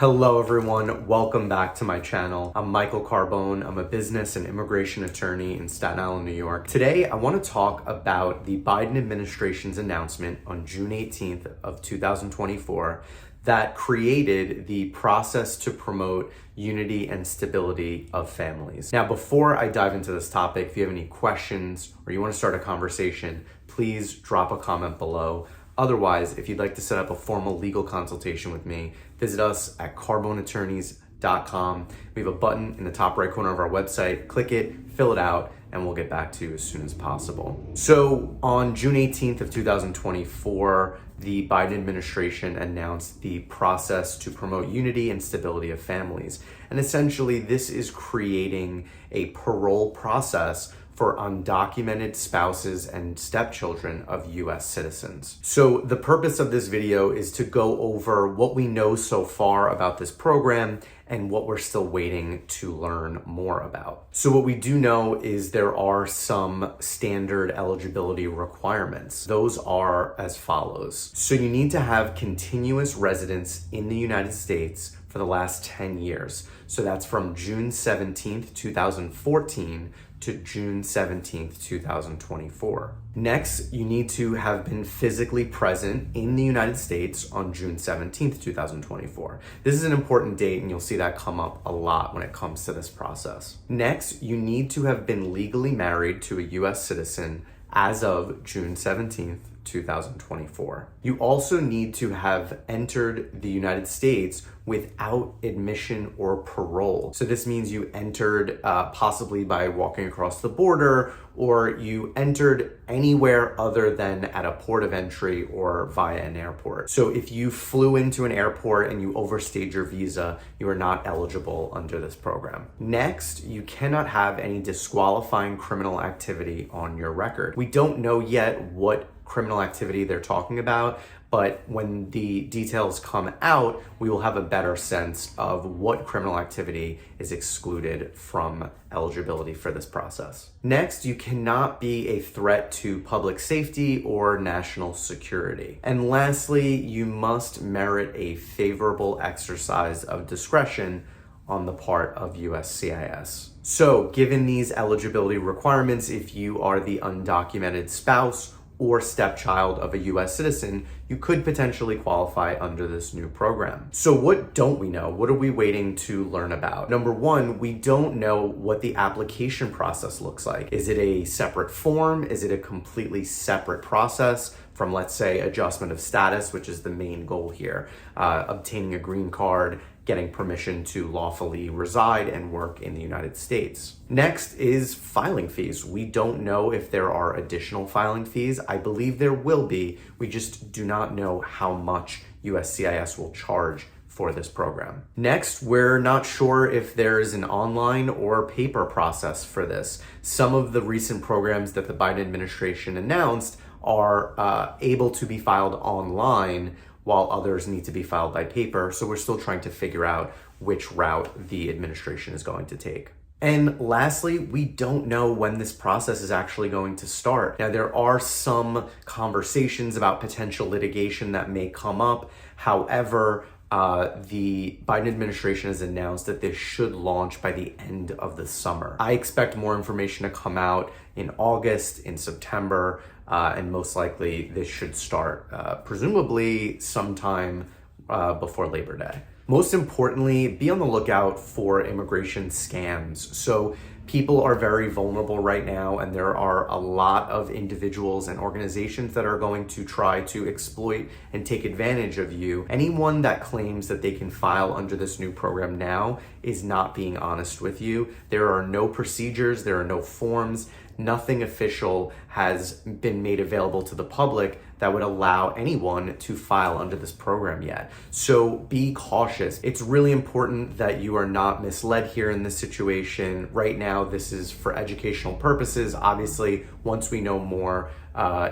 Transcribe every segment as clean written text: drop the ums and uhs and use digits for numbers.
Hello everyone, welcome back to my channel. I'm Michael Carbone. I'm a business and immigration attorney in Staten Island, New York. Today, I want to talk about the Biden administration's announcement on June 18th of 2024 that created the process to promote unity and stability of families. Now, before I dive into this topic, if you have any questions or you want to start a conversation, please drop a comment below. Otherwise, if you'd like to set up a formal legal consultation with me, visit us at carboneattorneys.com. We have a button in the top right corner of our website. Click it, fill it out, and we'll get back to you as soon as possible. So on June 18th of 2024, the Biden administration announced the process to promote unity and stability of families. And essentially, this is creating a parole process for undocumented spouses and stepchildren of US citizens. So the purpose of this video is to go over what we know so far about this program and what we're still waiting to learn more about. So what we do know is there are some standard eligibility requirements. Those are as follows. So you need to have continuous residence in the United States for the last 10 years. So that's from June 17th, 2014 to June 17th, 2024. Next, you need to have been physically present in the United States on June 17th, 2024. This is an important date, and you'll see that come up a lot when it comes to this process. Next, you need to have been legally married to a US citizen as of June 17th, 2024. You also need to have entered the United States without admission or parole. So this means you entered possibly by walking across the border, or you entered anywhere other than at a port of entry or via an airport. So if you flew into an airport and you overstayed your visa, you are not eligible under this program. Next, you cannot have any disqualifying criminal activity on your record. We don't know yet what criminal activity they're talking about, but when the details come out, we will have a better sense of what criminal activity is excluded from eligibility for this process. Next, you cannot be a threat to public safety or national security. And lastly, you must merit a favorable exercise of discretion on the part of USCIS. So, given these eligibility requirements, if you are the undocumented spouse or stepchild of a US citizen, you could potentially qualify under this new program. So what don't we know? What are we waiting to learn about? Number one, we don't know what the application process looks like. Is it a separate form? Is it a completely separate process from, let's say, adjustment of status, which is the main goal here, obtaining a green card, getting permission to lawfully reside and work in the United States. Next is filing fees. We don't know if there are additional filing fees. I believe there will be. We just do not know how much USCIS will charge for this program. Next, we're not sure if there is an online or paper process for this. Some of the recent programs that the Biden administration announced are able to be filed online, while others need to be filed by paper. So we're still trying to figure out which route the administration is going to take. And lastly, we don't know when this process is actually going to start. Now, there are some conversations about potential litigation that may come up. However, the Biden administration has announced that this should launch by the end of the summer. I expect more information to come out in August, in September, and most likely this should start presumably sometime before Labor Day. Most importantly, be on the lookout for immigration scams. So people are very vulnerable right now, and there are a lot of individuals and organizations that are going to try to exploit and take advantage of you. Anyone that claims that they can file under this new program now is not being honest with you. There are no procedures, there are no forms, nothing official has been made available to the public that would allow anyone to file under this program yet. So be cautious. It's really important that you are not misled here in this situation. Right now, this is for educational purposes. Obviously, once we know more,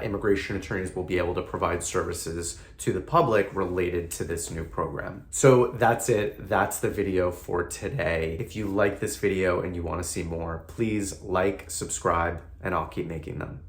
immigration attorneys will be able to provide services to the public related to this new program. So that's it. That's the video for today. If you like this video and you want to see more, please like, subscribe, and I'll keep making them.